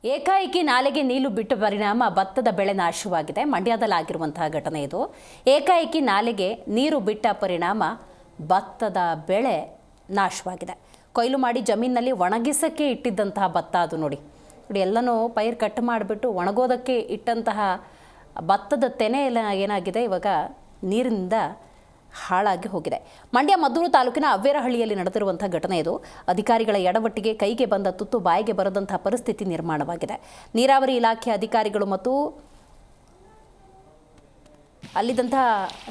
ಏಕಾಏಕಿ ನಾಲೆಗೆ ನೀರು ಬಿಟ್ಟ ಪರಿಣಾಮ ಭತ್ತದ ಬೆಳೆ ನಾಶವಾಗಿದೆ. ಮಂಡ್ಯದಲ್ಲಾಗಿರುವಂತಹ ಘಟನೆ ಇದು. ಏಕಾಏಕಿ ನಾಲೆಗೆ ನೀರು ಬಿಟ್ಟ ಪರಿಣಾಮ ಭತ್ತದ ಬೆಳೆ ನಾಶವಾಗಿದೆ. ಕೊಯ್ಲು ಮಾಡಿ ಜಮೀನಿನಲ್ಲಿ ಒಣಗಿಸಕ್ಕೆ ಇಟ್ಟಿದ್ದಂತಹ ಭತ್ತ ಅದು ನೋಡಿ ಎಲ್ಲನೂ ಪೈರ್ ಕಟ್ ಮಾಡಿಬಿಟ್ಟು ಒಣಗೋದಕ್ಕೆ ಇಟ್ಟಂತಹ ಭತ್ತದ ತೆನೆ ಎಲ್ಲ ಏನಾಗಿದೆ ಇವಾಗ ನೀರಿನಿಂದ ಹಾಳಾಗಿ ಹೋಗಿದೆ. ಮಂಡ್ಯ ಮದ್ದೂರು ತಾಲೂಕಿನ ಅವ್ವೇರಹಳ್ಳಿಯಲ್ಲಿ ನಡೆದಿರುವಂಥ ಘಟನೆ ಇದು. ಅಧಿಕಾರಿಗಳ ಎಡವಟ್ಟಿಗೆ ಕೈಗೆ ಬಂದ ತುತ್ತು ಬಾಯಿಗೆ ಬರದಂತಹ ಪರಿಸ್ಥಿತಿ ನಿರ್ಮಾಣವಾಗಿದೆ. ನೀರಾವರಿ ಇಲಾಖೆ ಅಧಿಕಾರಿಗಳು ಮತ್ತು ಅಲ್ಲಿದ್ದಂತಹ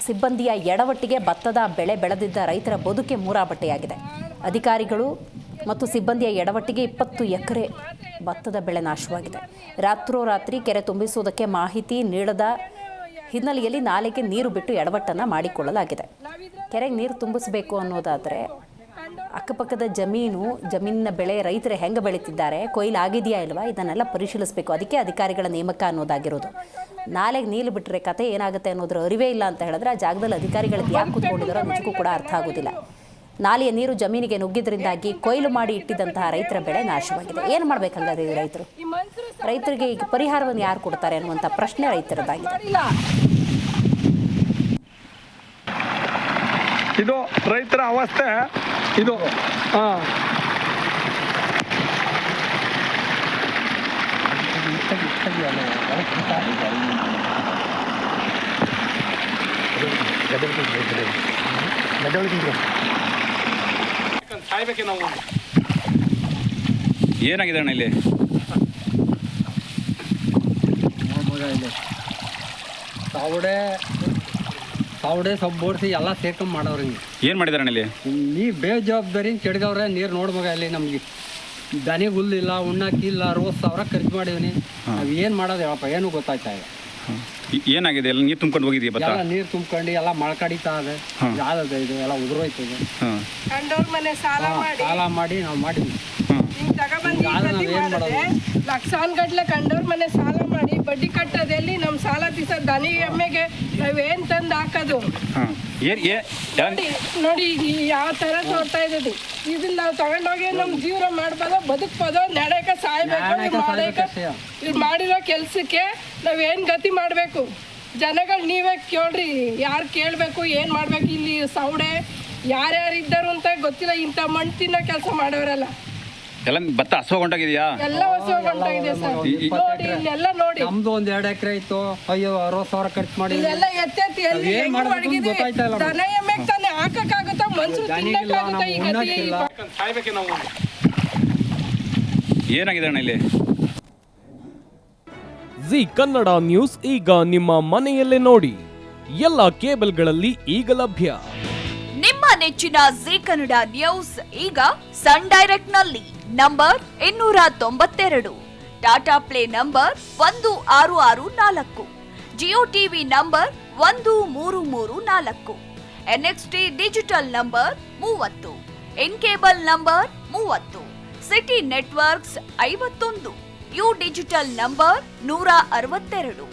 ಸಿಬ್ಬಂದಿಯ ಎಡವಟ್ಟಿಗೆ ಭತ್ತದ ಬೆಳೆ ಬೆಳೆದಿದ್ದ ರೈತರ ಬದುಕೆ ಮೂರಾಬಟ್ಟೆಯಾಗಿದೆ. ಅಧಿಕಾರಿಗಳು ಮತ್ತು ಸಿಬ್ಬಂದಿಯ ಎಡವಟ್ಟಿಗೆ 20 ಎಕರೆ ಭತ್ತದ ಬೆಳೆ ನಾಶವಾಗಿದೆ. ರಾತ್ರೋರಾತ್ರಿ ಕೆರೆ ತುಂಬಿಸುವುದಕ್ಕೆ ಮಾಹಿತಿ ನೀಡದ ಹಿನ್ನೆಲೆಯಲ್ಲಿ ನಾಲೆಗೆ ನೀರು ಬಿಟ್ಟು ಎಡವಟ್ಟನ್ನು ಮಾಡಿಕೊಳ್ಳಲಾಗಿದೆ. ಕೆರೆಗೆ ನೀರು ತುಂಬಿಸಬೇಕು ಅನ್ನೋದಾದರೆ ಅಕ್ಕಪಕ್ಕದ ಜಮೀನಿನ ಬೆಳೆ ರೈತರು ಹೆಂಗೆ ಬೆಳೀತಿದ್ದಾರೆ, ಕೊಯ್ಲು ಆಗಿದೆಯಾ ಇಲ್ವಾ, ಇದನ್ನೆಲ್ಲ ಪರಿಶೀಲಿಸಬೇಕು. ಅದಕ್ಕೆ ಅಧಿಕಾರಿಗಳ ನೇಮಕ ಅನ್ನೋದಾಗಿರೋದು. ನಾಲೆಗೆ ನೀರು ಬಿಟ್ಟರೆ ಕತೆ ಏನಾಗುತ್ತೆ ಅನ್ನೋದ್ರ ಅರಿವೇ ಇಲ್ಲ ಅಂತ ಹೇಳಿದ್ರೆ ಆ ಜಾಗದಲ್ಲಿ ಅಧಿಕಾರಿಗಳಿಗೆ ಯಾಕೆ ಕೂತ್ಕೊಂಡಿದ್ದಾರೋ ನಿಜಕ್ಕೂ ಕೂಡ ಅರ್ಥ ಆಗೋದಿಲ್ಲ. ನಾಲೆಯ ನೀರು ಜಮೀನಿಗೆ ನುಗ್ಗಿದ್ರಿಂದಾಗಿ ಕೊಯ್ಲು ಮಾಡಿ ಇಟ್ಟಿದ್ದಂತಹ ರೈತರ ಬೆಳೆ ನಾಶವಾಗಿದೆ. ಏನು ಮಾಡಬೇಕಂಗಾದ್ರೆ ರೈತರಿಗೆ ಈಗ ಪರಿಹಾರವನ್ನು ಯಾರು ಕೊಡ್ತಾರೆ ಅನ್ನುವಂಥ ಪ್ರಶ್ನೆ ರೈತರದಾಗಿದೆ. ಇದು ರೈತರ ಅವಸ್ಥೆ. ಇದು ಏನಾಗಿದೆ ಅಣ್ಣ ಇಲ್ಲಿ? ತಾವಡೆ ಸೊಬ್ಬೋಡ್ಸಿ ಎಲ್ಲ ಸೇರ್ಕೊಂಡ್ ಮಾಡವ್ರಿ. ಏನು ಮಾಡಿದಾರೆ ಇಲ್ಲಿ? ನೀರು ಬೇಜವಾಬ್ದಾರಿ ಕೆಡ್ಗವ್ರೆ. ನೀರು ನೋಡ್ ಮಗ ಇಲ್ಲಿ ನಮ್ಗೆ ದನಿಗೆ ಹುಲ್ಲಿಲ್ಲ, ಉಣ್ಣಕ್ಕಿಲ್ಲ, 60 ಸಾವಿರ ಖರ್ಚು ಮಾಡಿವ್ನಿ. ನಾವು ಏನು ಮಾಡೋದು ಹೇಳಪ್ಪ, ಏನು ಗೊತ್ತಾಯ್ತಾ ಇಲ್ಲ. ಏನಾಗಿದೆ? ಎಲ್ಲ ನೀರು ತುಂಬ್ಕೊಂಡು ಹೋಗಿದೆಯಾ? ಭತ್ತ ಎಲ್ಲ ನೀರು ತುಂಬ್ಕೊಂಡು ಎಲ್ಲ ಮಳ್ಕಡಿತಾ ಇದೆ. ಯಾವ್ದು ಇದು ಎಲ್ಲ ಉದುರೋಯ್ತದೆ. ಸಾಲ ಮಾಡಿ ನಾವು ಮಾಡಿದ್ವಿ. ಲಕ್ಷಾನ್ ಗಟ್ಲೆ ಕಂಡವ್ರ ಮನೆ ಸಾಲ ಮಾಡಿ ಬಡ್ಡಿ ಕಟ್ಟೋದೆಲ್ಲಿ ನಮ್ ಸಾಲ ದಿವಸ ದನಿ ಎಮ್ಮೆಗೆ ನಾವೇನ್ ತಂದು ಹಾಕೋದು ನೋಡಿ ಯಾವ ತರ ತೋರ್ತಾ ಇದ್ದದು. ಇದನ್ನ ನಾವು ತಗೊಂಡೋಗಿ ನಮ್ ಜೀವನ ಮಾಡ್ಬೋದೋ ಬದುಕ್ಬೋದೋ, ನಡೆಯಕ ಸಾಯ್ಬೇಕು. ಇದು ಮಾಡಿರೋ ಕೆಲ್ಸಕ್ಕೆ ನಾವೇನ್ ಗತಿ ಮಾಡ್ಬೇಕು? ಜನಗಳು ನೀವೇ ಕೇಳ್ರಿ, ಯಾರು ಕೇಳ್ಬೇಕು, ಏನ್ ಮಾಡ್ಬೇಕು? ಇಲ್ಲಿ ಸೌಡೆ ಯಾರ್ಯಾರು ಇದ್ದರು ಅಂತ ಗೊತ್ತಿಲ್ಲ. ಇಂಥ ಮಣ್ಣು ತಿನ್ನೋ ಕೆಲಸ ಮಾಡೋರಲ್ಲ. ಎಲ್ಲ ಭತ್ತ ಹಸುಗೊಂಡಾಗಿದೆಯಾ? ಎಲ್ಲ ಹಸುಗೊಂಡಾಗಿದೆ ಸರ್. ನೋಡಿ ಇಲ್ಲೆಲ್ಲ ನೋಡಿ, ನಮ್ದು 1-2 ಎಕರೆ ಇತ್ತು. ಅಯ್ಯೋ 60 ಸಾವಿರ ಖರ್ಚು ಮಾಡಿ ಇದೆಲ್ಲ ಎತ್ತೆತ್ತಿ ಎಲ್ಲಿ ದನ ಎಮ್ಮೆಗೆ ತಾನೆ ಹಾಕಕ್ಕಾಗುತ್ತಾ? ಮನ್ಸು ತಿನ್ನಕ್ಕಾಗುತ್ತಾ? ಈ ಗತಿ ಏನಾಗಿದೆ ಅಣ್ಣ ಇಲ್ಲಿ? ಜಿ ಕನ್ನಡ ನ್ಯೂಸ್ ಈಗ ನಿಮ್ಮ ಮನೆಯಲ್ಲೇ ನೋಡಿ. ಎಲ್ಲ ಕೇಬಲ್ಗಳಲ್ಲಿ ಈಗ ಲಭ್ಯ. ನಿಮ್ಮ ನೆಚ್ಚಿನ ಜಿ ಕನ್ನಡ ನ್ಯೂಸ್ ಈಗ ಸನ್ ಡೈರೆಕ್ಟ್ ನಲ್ಲಿ number 292, Tata Play number 1664, Jio TV number 1334, NXT digital number 30, in cable number 30, city networks 51, U digital number 162,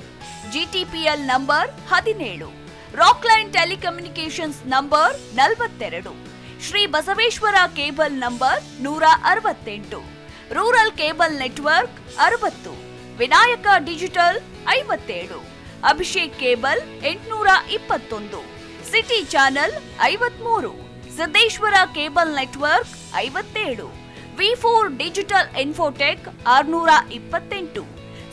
GTPL number 17, Rockline telecommunications number 42, Shri Basaveshwara cable number 168, rural cable network 60, Vinayaka digital 57, Abhishek cable 821, city channel 53, Siddeshwara cable network 57, ವಿ4 digital infotech 628,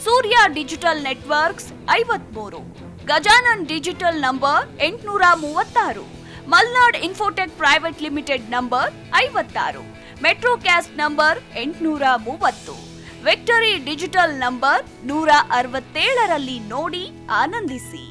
Surya digital networks 53, Gajanan digital number 836, Malnad infotech private limited number 56, Metrocast number 830, victory digital number 167ರಲ್ಲಿ ನೋಡಿ ಆನಂದಿಸಿ.